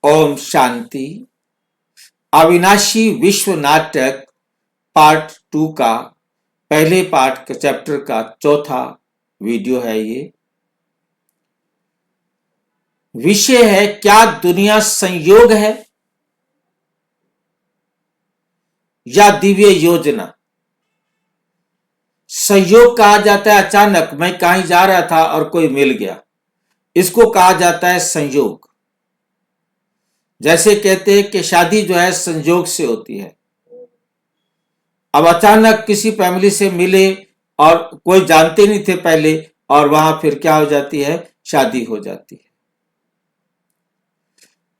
ओम शांति। अविनाशी विश्व नाटक पार्ट 2 का पहले पार्ट के चैप्टर का चौथा वीडियो है। ये विषय है, क्या दुनिया संयोग है या दिव्य योजना। संयोग कहा जाता है अचानक मैं कहीं जा रहा था और कोई मिल गया, इसको कहा जाता है संयोग। जैसे कहते हैं कि शादी जो है संयोग से होती है। अब अचानक किसी फैमिली से मिले और कोई जानते नहीं थे पहले, और वहां फिर क्या हो जाती है, शादी हो जाती है।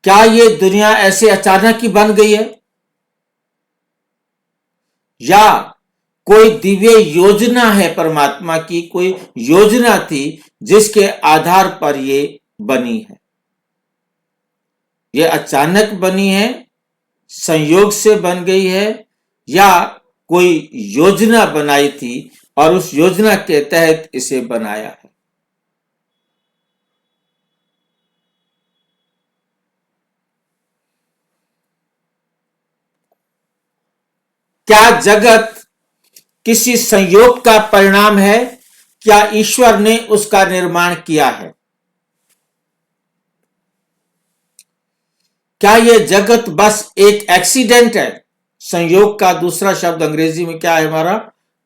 क्या ये दुनिया ऐसे अचानक ही बन गई है या कोई दिव्य योजना है परमात्मा की, कोई योजना थी जिसके आधार पर ये बनी है। ये अचानक बनी है, संयोग से बन गई है, या कोई योजना बनाई थी और उस योजना के तहत इसे बनाया है। क्या जगत किसी संयोग का परिणाम है, क्या ईश्वर ने उसका निर्माण किया है। क्या यह जगत बस एक एक्सीडेंट है। संयोग का दूसरा शब्द अंग्रेजी में क्या है हमारा,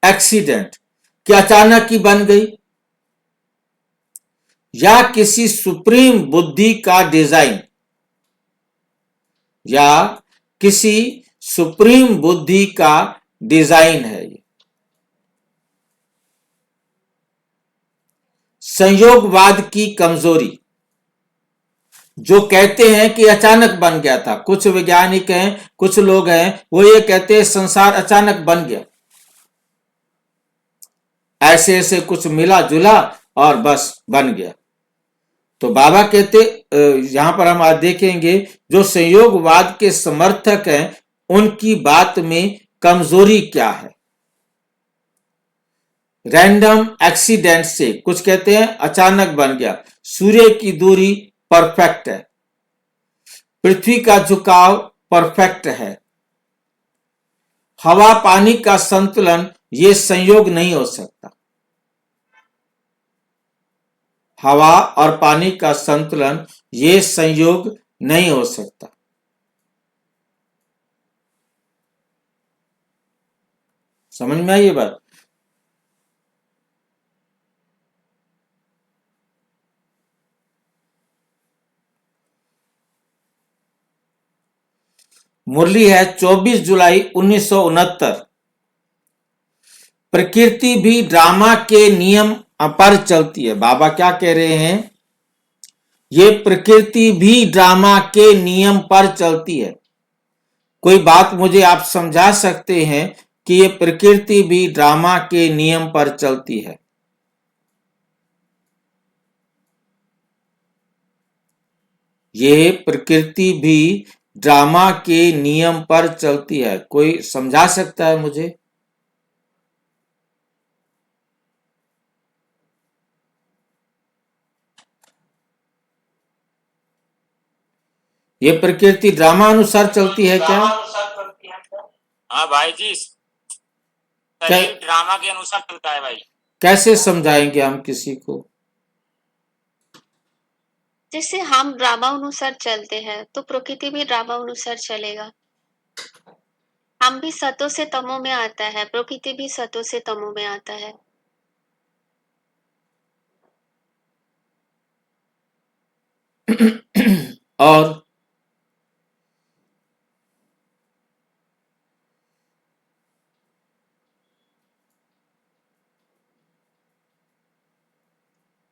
एक्सीडेंट। कि अचानक ही बन गई, या किसी सुप्रीम बुद्धि का डिजाइन, या किसी सुप्रीम बुद्धि का डिजाइन है। ये संयोगवाद की कमजोरी, जो कहते हैं कि अचानक बन गया था। कुछ वैज्ञानिक हैं, कुछ लोग हैं, वो ये कहते हैं संसार अचानक बन गया, ऐसे ऐसे कुछ मिला जुला और बस बन गया। तो बाबा कहते, यहां पर हम आज देखेंगे जो संयोगवाद के समर्थक हैं उनकी बात में कमजोरी क्या है। रैंडम एक्सीडेंट से, कुछ कहते हैं अचानक बन गया। सूर्य की दूरी परफेक्ट है, पृथ्वी का झुकाव परफेक्ट है, हवा पानी का संतुलन ये संयोग नहीं हो सकता। हवा और पानी का संतुलन ये संयोग नहीं हो सकता। समझ में आई ये बात। मुरली है 24 जुलाई 1969। प्रकृति भी ड्रामा के नियम पर चलती है। बाबा क्या कह रहे हैं, ये प्रकृति भी ड्रामा के नियम पर चलती है। कोई बात मुझे आप समझा सकते हैं कि ये प्रकृति भी ड्रामा के नियम पर चलती है। ये प्रकृति भी ड्रामा के नियम पर चलती है। कोई समझा सकता है मुझे। ये प्रकृति ड्रामा अनुसार चलती है क्या। हाँ भाई जी, शरीर ड्रामा के अनुसार चलता है भाई। कैसे समझाएंगे हम किसी को। जैसे हम ड्रामा अनुसार चलते हैं तो प्रकृति भी ड्रामा अनुसार चलेगा। हम भी सतो से तमो में आता है, प्रकृति भी सतो से तमो में आता है। और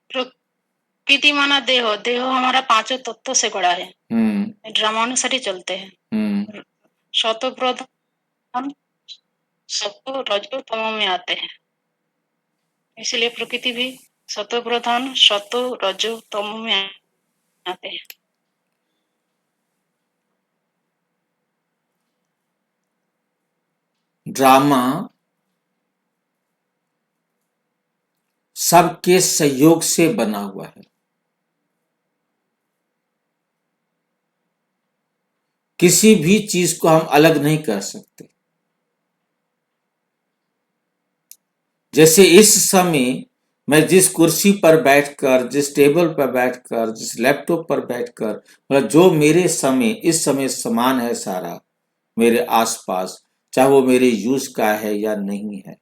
प्रकृति माना देह, देह हमारा पांचों तत्वों से बड़ा है। ड्रामा अनुसार ही चलते हैं। सतो प्रधान सतो रजो तमो में आते हैं, इसलिए प्रकृति भी सतो प्रधान सतो रजो तमो में आते हैं। ड्रामा सबके सहयोग से बना हुआ है। किसी भी चीज को हम अलग नहीं कर सकते। जैसे इस समय मैं जिस कुर्सी पर बैठकर, जिस टेबल पर बैठकर, जिस लैपटॉप पर बैठकर, मतलब जो मेरे समय इस समय समान है सारा मेरे आसपास, चाहे वो मेरे यूज का है या नहीं है,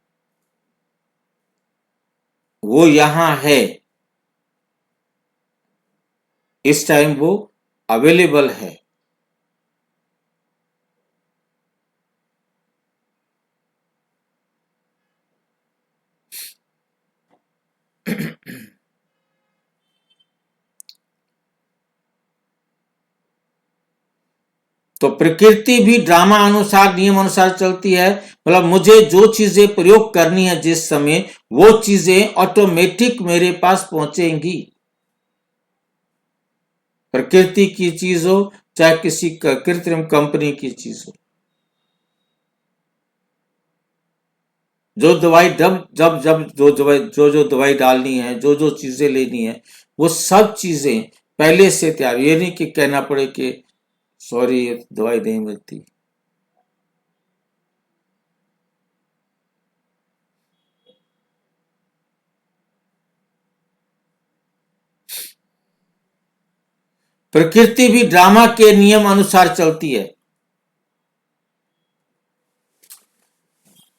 वो यहां है, इस टाइम वो अवेलेबल है। तो प्रकृति भी ड्रामा अनुसार, नियम अनुसार चलती है। मतलब मुझे जो चीजें प्रयोग करनी है जिस समय, वो चीजें ऑटोमेटिक मेरे पास पहुंचेंगी। प्रकृति की चीज हो चाहे किसी कृत्रिम कंपनी की चीज हो। जो दवाई जब जब जब जो दवाई डालनी है, जो जो चीजें लेनी है, वो सब चीजें पहले से तैयार। ये नहीं कि कहना पड़े कि सॉरी दवाई नहीं मिलती। प्रकृति भी ड्रामा के नियम अनुसार चलती है।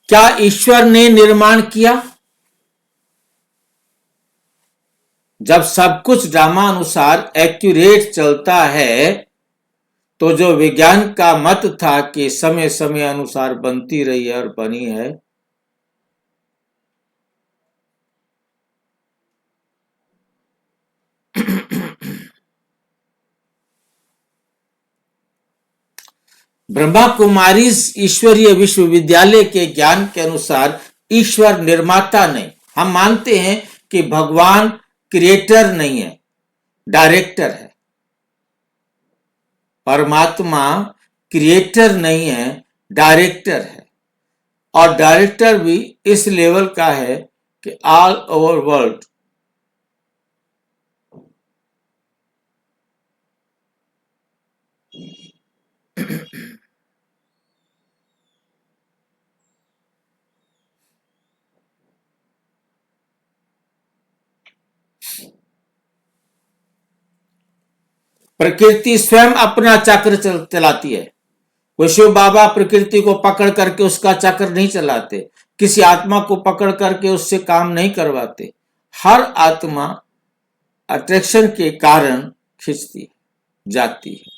क्या ईश्वर ने निर्माण किया? जब सब कुछ ड्रामा अनुसार एक्यूरेट चलता है, तो जो विज्ञान का मत था कि समय समय अनुसार बनती रही है और बनी है, ब्रह्मा कुमारी ईश्वरीय विश्वविद्यालय के ज्ञान के अनुसार ईश्वर निर्माता नहीं। हम मानते हैं कि भगवान क्रिएटर नहीं है, डायरेक्टर है। परमात्मा क्रिएटर नहीं है, डायरेक्टर है। और डायरेक्टर भी इस लेवल का है कि ऑल ओवर वर्ल्ड प्रकृति स्वयं अपना चक्र चलाती है। वो शिव बाबा प्रकृति को पकड़ करके उसका चक्र नहीं चलाते, किसी आत्मा को पकड़ करके उससे काम नहीं करवाते। हर आत्मा अट्रैक्शन के कारण खिंचती जाती है।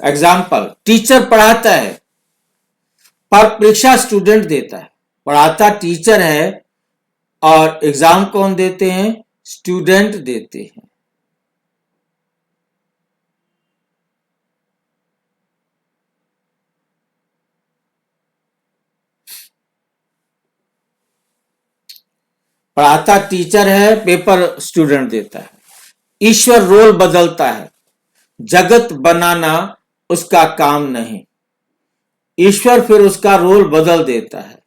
एग्जाम्पल, टीचर पढ़ाता है पर परीक्षा स्टूडेंट देता है। पढ़ाता टीचर है और एग्जाम कौन देते हैं? स्टूडेंट देते हैं। पढ़ाता टीचर है, पेपर स्टूडेंट देता है। ईश्वर रोल बदलता है, जगत बनाना उसका काम नहीं। ईश्वर फिर उसका रोल बदल देता है।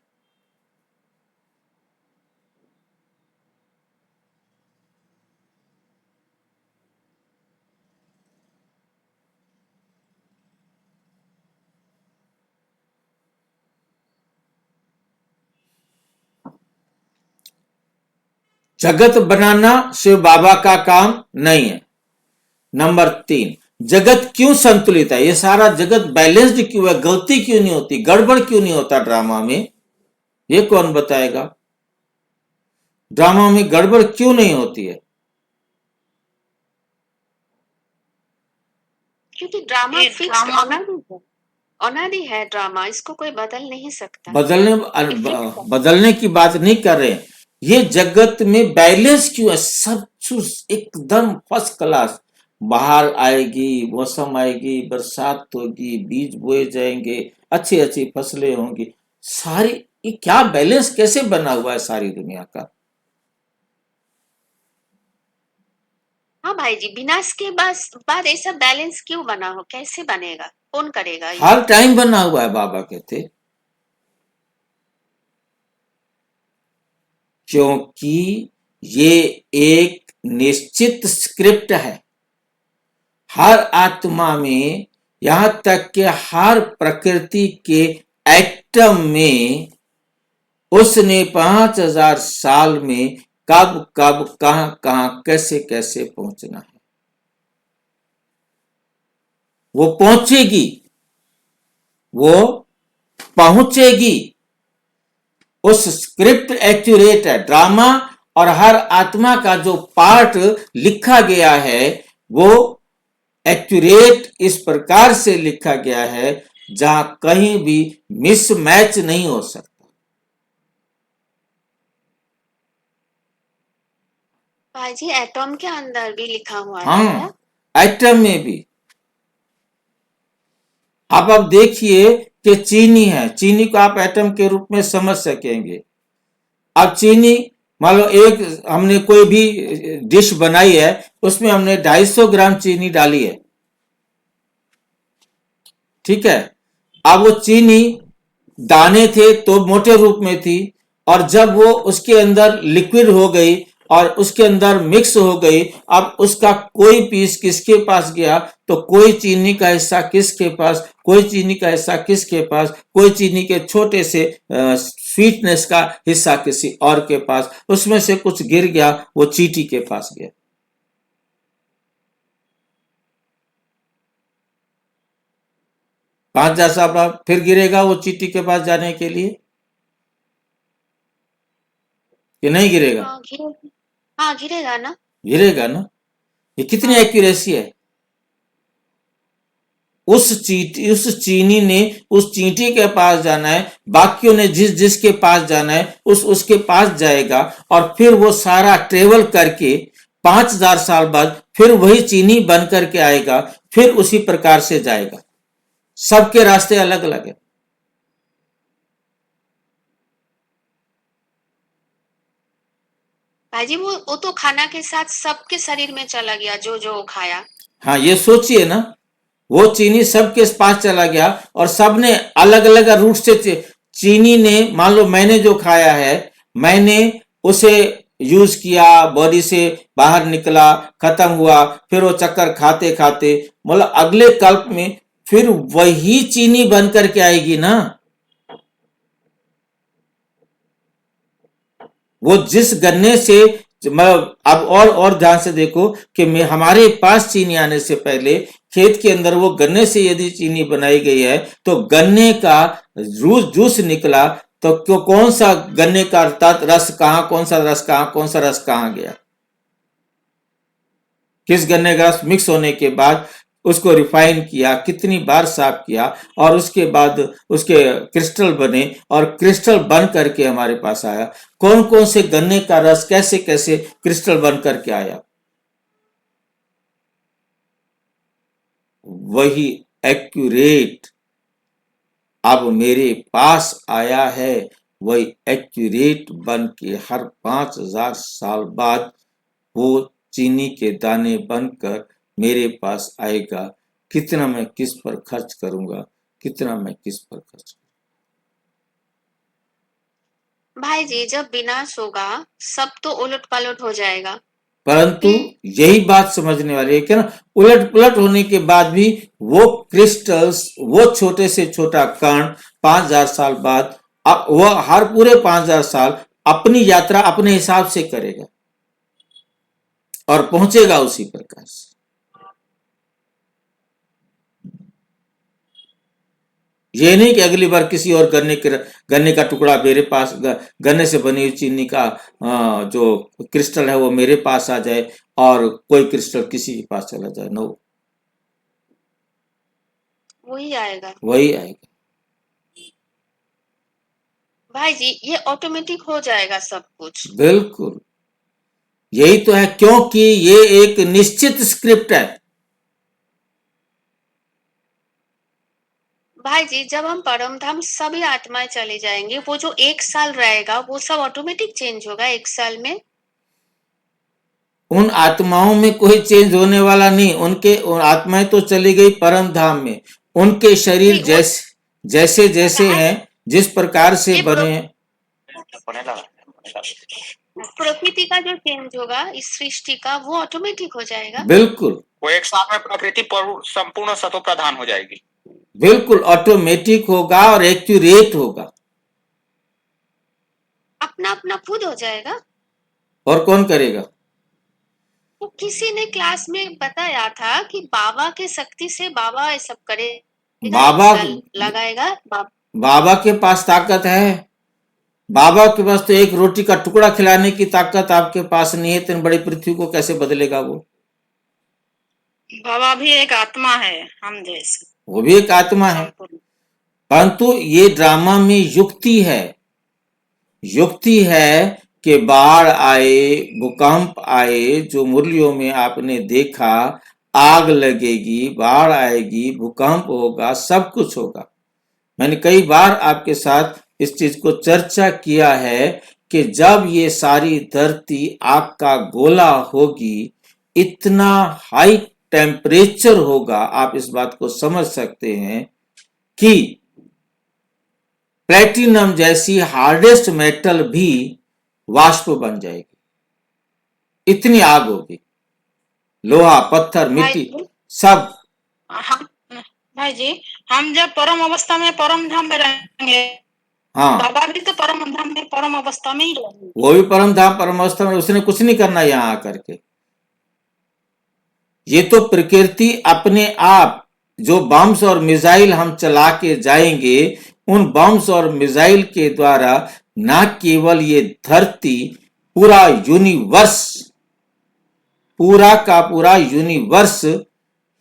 जगत बनाना शिव बाबा का काम नहीं है। नंबर 3, जगत क्यों संतुलित है? ये सारा जगत बैलेंस्ड क्यों है? गलती क्यों नहीं होती, गड़बड़ क्यों नहीं होता ड्रामा में? ये कौन बताएगा? ड्रामा में गड़बड़ क्यों नहीं होती है? क्योंकि ड्रामा फिक्स अनादि है। ड्रामा इसको कोई बदल नहीं सकता। बदलने की बात नहीं कर रहे हैं। ये जगत में बैलेंस क्यों है? सब कुछ एकदम फर्स्ट क्लास। बाहर आएगी, मौसम आएगी, बरसात होगी, बीज बोए जाएंगे, अच्छी अच्छी फसलें होंगी, सारी ये क्या बैलेंस कैसे बना हुआ है सारी दुनिया का? हाँ भाई जी, विनाश के बाद ऐसा बैलेंस क्यों बना हो? कैसे बनेगा? कौन करेगा ये? हर टाइम बना हुआ है, बाबा कहते, क्योंकि ये एक निश्चित स्क्रिप्ट है हर आत्मा में, यहां तक कि हर प्रकृति के एटम में उसने 5000 साल में कब कब कहां कहां कैसे कैसे पहुंचना है, वो पहुंचेगी, वो पहुंचेगी। उस स्क्रिप्ट एक्यूरेट है, ड्रामा और हर आत्मा का जो पार्ट लिखा गया है वो एक्यूरेट इस प्रकार से लिखा गया है जहां कहीं भी मिसमैच नहीं हो सकता। भाई जी एटॉम के अंदर भी लिखा हुआ है हाँ, क्या? एटम में भी। आप अब देखिए कि चीनी है, चीनी को आप एटम के रूप में समझ सकेंगे। अब चीनी, मान लो एक हमने कोई भी डिश बनाई है, उसमें हमने 250 ग्राम चीनी डाली है, ठीक है। अब वो चीनी दाने थे तो मोटे रूप में थी, और जब वो उसके अंदर लिक्विड हो गई और उसके अंदर मिक्स हो गई, अब उसका कोई पीस किसके पास गया, तो कोई चीनी का हिस्सा किसके पास, कोई चीनी का हिस्सा किसके पास, कोई चीनी के छोटे से स्वीटनेस का हिस्सा किसी और के पास, उसमें से कुछ गिर गया, वो चींटी के पास गया। पांच जैसा बाद फिर गिरेगा वो चींटी के पास जाने के लिए, कि नहीं गिरेगा? हाँ गिरेगा, हाँ गिरेगा ना। गिरेगा ना। ये कितनी एक्यूरेसी है। उस चीनी ने उस चींटी के पास जाना है, बाकियों ने जिसके पास जाना है उसके पास जाएगा, और फिर वो सारा ट्रेवल करके 5000 साल बाद फिर वही चीनी बन करके आएगा, फिर उसी प्रकार से जाएगा। सबके रास्ते अलग अलग है। भाई वो तो खाना के साथ सबके शरीर में चला गया, जो जो खाया। हाँ, ये सोचिए ना, वो चीनी सबके पास चला गया और सबने अलग अलग रूट से चीनी ने, मान लो मैंने जो खाया है, मैंने उसे यूज किया, बॉडी से बाहर निकला, खत्म हुआ, फिर वो चक्कर खाते खाते मतलब अगले कल्प में फिर वही चीनी बन करके आएगी ना। वो जिस गन्ने से, मतलब अब और ध्यान से देखो कि हमारे पास चीनी आने से पहले खेत के अंदर वो गन्ने से यदि चीनी बनाई गई है, तो गन्ने का जूस निकला, तो कौन सा गन्ने का रस कहां, कौन सा रस कहां, कौन सा रस कहां गया, किस गन्ने का रस मिक्स होने के बाद उसको रिफाइन किया, कितनी बार साफ किया, और उसके बाद उसके क्रिस्टल बने, और क्रिस्टल बन करके हमारे पास आया। कौन कौन से गन्ने का रस कैसे कैसे क्रिस्टल बन करके आया। वही एक्यूरेट अब मेरे पास आया है, वही एक्यूरेट बन के हर 5000 साल बाद वो चीनी के दाने बनकर मेरे पास आएगा। कितना मैं किस पर खर्च करूंगा, कितना मैं किस पर खर्च करूंगा। भाई जी जब विनाश होगा सब तो उलट पलट हो जाएगा, परंतु यही बात समझने वाली है कि ना, उलट पुलट होने के बाद भी वो क्रिस्टल्स, वो छोटे से छोटा कण 5000 साल बाद, अब वह हर पूरे 5000 साल अपनी यात्रा अपने हिसाब से करेगा और पहुंचेगा उसी प्रकार से। ये नहीं कि अगली बार किसी और गन्ने का टुकड़ा मेरे पास, गन्ने से बनी हुई चीनी का जो क्रिस्टल है वो मेरे पास आ जाए और कोई क्रिस्टल किसी के पास चला जाए। नो, वही आएगा। वही आएगा। भाई जी ये ऑटोमेटिक हो जाएगा सब कुछ। बिल्कुल, यही तो है, क्योंकि ये एक निश्चित स्क्रिप्ट है। भाई जी जब हम परम धाम सभी आत्माएं चली जाएंगी, वो जो 1 साल रहेगा वो सब ऑटोमेटिक चेंज होगा 1 साल में। उन आत्माओं में कोई चेंज होने वाला नहीं, उन आत्माएं तो चली गई परम धाम में, उनके शरीर नहीं, जैसे जैसे हैं, जिस प्रकार से ये बने हैं। प्रकृति का जो चेंज होगा इस सृष्टि का, वो ऑटोमेटिक हो जाएगा। बिल्कुल, वो एक साथ में प्रकृति संपूर्ण सतो प्रधान हो जाएगी। बिल्कुल ऑटोमेटिक होगा और एक्यूरेट होगा। अपना अपना खुद हो जाएगा। और कौन करेगा? तो किसी ने क्लास में बताया था कि बाबा के शक्ति से बाबा ये सब करेगा, बाबा लगाएगा। बाबा के पास ताकत है। बाबा के पास तो एक रोटी का टुकड़ा खिलाने की ताकत आपके पास नहीं है, इतनी बड़ी पृथ्वी को कैसे बदलेगा वो? बाबा भी एक आत्मा है हम जैसे, वो भी एक आत्मा है, परंतु ये ड्रामा में युक्ति है। युक्ति है कि बाढ़ आए, भूकंप आए, जो मुरलियों में आपने देखा, आग लगेगी, बाढ़ आएगी, भूकंप होगा, सब कुछ होगा। मैंने कई बार आपके साथ इस चीज को चर्चा किया है कि जब ये सारी धरती आग का गोला होगी, इतना हाई टेम्परेचर होगा, आप इस बात को समझ सकते हैं कि प्लेटिनम जैसी हार्डेस्ट मेटल भी वाष्प बन जाएगी, इतनी आग होगी। लोहा, पत्थर, मिट्टी सब। हम भाई जी, हम जब परम अवस्था में परम धाम में रहेंगे, हाँ, बाबा भी तो परम धाम में परम अवस्था में ही रहेंगे। वो भी परम धाम परम अवस्था में, उसने कुछ नहीं करना यहां आकर के। ये तो प्रकृति अपने आप, जो बम्स और मिसाइल हम चला के जाएंगे, उन बम्स और मिसाइल के द्वारा न केवल ये धरती, पूरा यूनिवर्स, पूरा का पूरा यूनिवर्स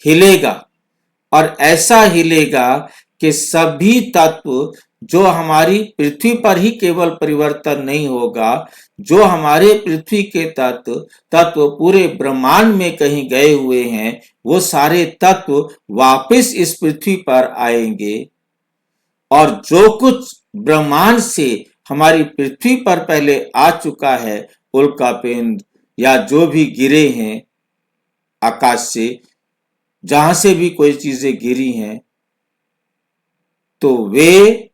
हिलेगा। और ऐसा हिलेगा कि सभी तत्व, जो हमारी पृथ्वी पर ही केवल परिवर्तन नहीं होगा, जो हमारे पृथ्वी के तत्व पूरे ब्रह्मांड में कहीं गए हुए हैं, वो सारे तत्व वापस इस पृथ्वी पर आएंगे। और जो कुछ ब्रह्मांड से हमारी पृथ्वी पर पहले आ चुका है, उल्कापिंड या जो भी गिरे हैं आकाश से, जहां से भी कोई चीजें गिरी हैं, तो वे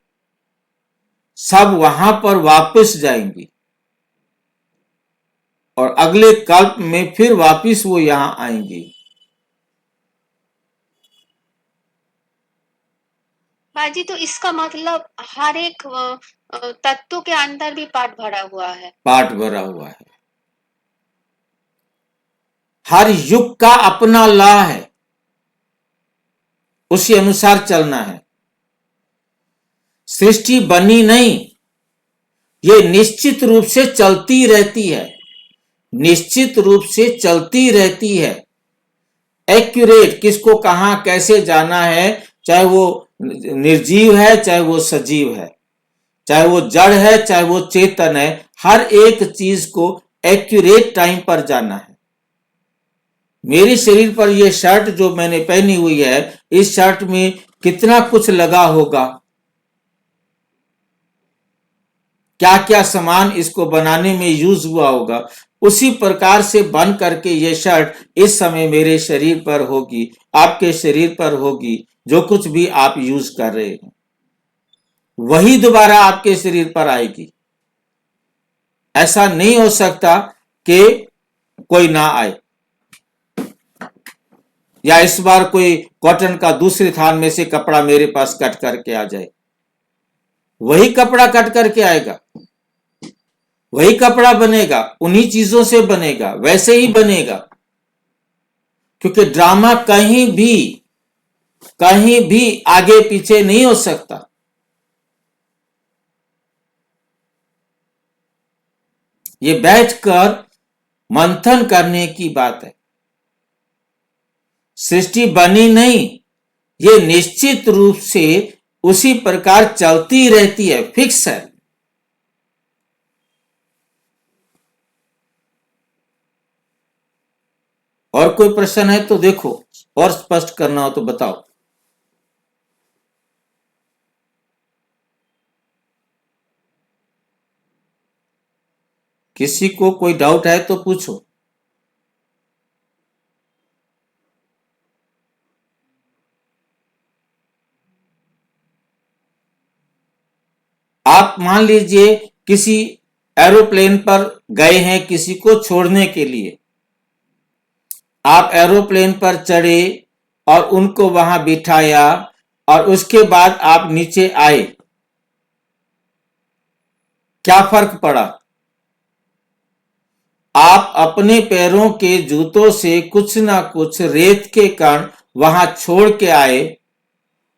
सब वहां पर वापस जाएंगी और अगले कल्प में फिर वापस वो यहां आएंगी। बाजी, तो इसका मतलब हर एक तत्व के अंदर भी पाठ भरा हुआ है। पाठ भरा हुआ है। हर युग का अपना लॉ है, उसी अनुसार चलना है। सृष्टि बनी नहीं, ये निश्चित रूप से चलती रहती है, निश्चित रूप से चलती रहती है। एक्यूरेट, किसको कहां कैसे जाना है, चाहे वो निर्जीव है, चाहे वो सजीव है, चाहे वो जड़ है, चाहे वो चेतन है, हर एक चीज को एक्यूरेट टाइम पर जाना है। मेरे शरीर पर यह शर्ट जो मैंने पहनी हुई है, इस शर्ट में कितना कुछ लगा होगा, क्या क्या सामान इसको बनाने में यूज हुआ होगा, उसी प्रकार से बन करके ये शर्ट इस समय मेरे शरीर पर होगी, आपके शरीर पर होगी। जो कुछ भी आप यूज कर रहे हैं वही दोबारा आपके शरीर पर आएगी। ऐसा नहीं हो सकता कि कोई ना आए, या इस बार कोई कॉटन का दूसरे थान में से कपड़ा मेरे पास कट करके आ जाए। वही कपड़ा कट करके आएगा, वही कपड़ा बनेगा, उन्हीं चीजों से बनेगा, वैसे ही बनेगा। क्योंकि ड्रामा कहीं भी आगे पीछे नहीं हो सकता। ये बैठकर मंथन करने की बात है। सृष्टि बनी नहीं, ये निश्चित रूप से उसी प्रकार चलती रहती है, फिक्स है। और कोई प्रश्न है तो देखो, और स्पष्ट करना हो तो बताओ। किसी को कोई डाउट है तो पूछो। आप मान लीजिए किसी एरोप्लेन पर गए हैं किसी को छोड़ने के लिए, आप एरोप्लेन पर चढ़े और उनको वहां बिठाया और उसके बाद आप नीचे आए, क्या फर्क पड़ा? आप अपने पैरों के जूतों से कुछ ना कुछ रेत के कण वहां छोड़ के आए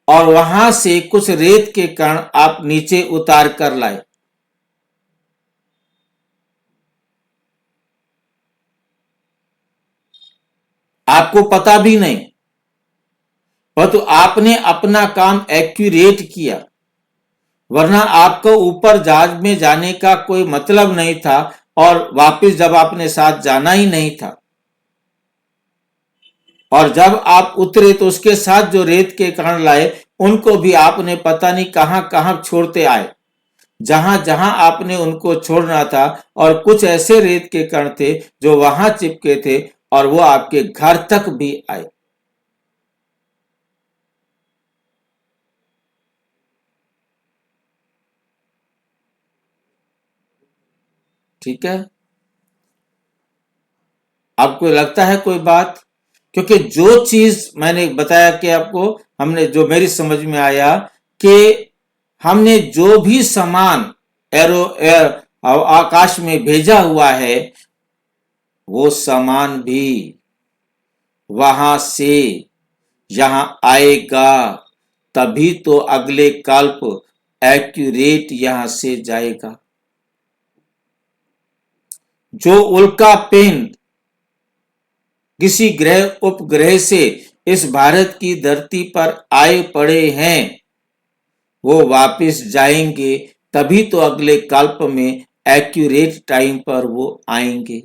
और वहां से कुछ रेत के कण आप नीचे उतार कर लाए। आपको पता भी नहीं, परंतु आपने अपना काम एक्यूरेट किया, वरना आपको ऊपर जहाज में जाने का कोई मतलब नहीं था और वापस जब आपने साथ जाना ही नहीं था, और जब आप उतरे तो उसके साथ जो रेत के कण लाए उनको भी आपने पता नहीं कहां कहां छोड़ते आए, जहां जहां आपने उनको छोड़ना था, और कुछ ऐसे रेत के कण थे जो वहां चिपके थे और वो आपके घर तक भी आए। ठीक है, आपको लगता है कोई बात? क्योंकि जो चीज मैंने बताया कि आपको, हमने जो मेरी समझ में आया कि हमने जो भी सामान आकाश में भेजा हुआ है वो सामान भी वहां से यहां आएगा, तभी तो अगले कल्प एक्यूरेट यहां से जाएगा। जो उल्का पिंड किसी ग्रह उपग्रह से इस भारत की धरती पर आए पड़े हैं वो वापस जाएंगे, तभी तो अगले कल्प में एक्यूरेट टाइम पर वो आएंगे।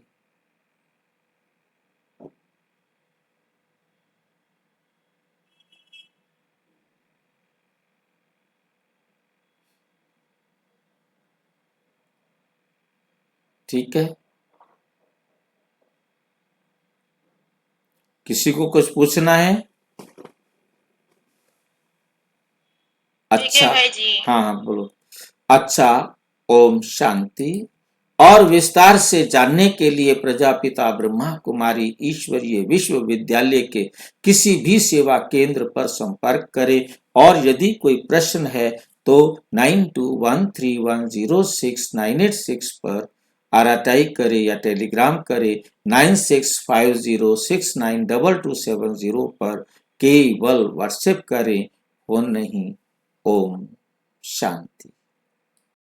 ठीक है, किसी को कुछ पूछना है? अच्छा, भाई जी। हाँ हाँ बोलो। अच्छा, ओम शांति। और विस्तार से जानने के लिए प्रजापिता ब्रह्मा कुमारी ईश्वरीय विश्वविद्यालय के किसी भी सेवा केंद्र पर संपर्क करें, और यदि कोई प्रश्न है तो 9213106986 पर आरटीआई करे या टेलीग्राम करे 9650692270 पर केवल व्हाट्सएप करें, फोन नहीं। ओम शांति।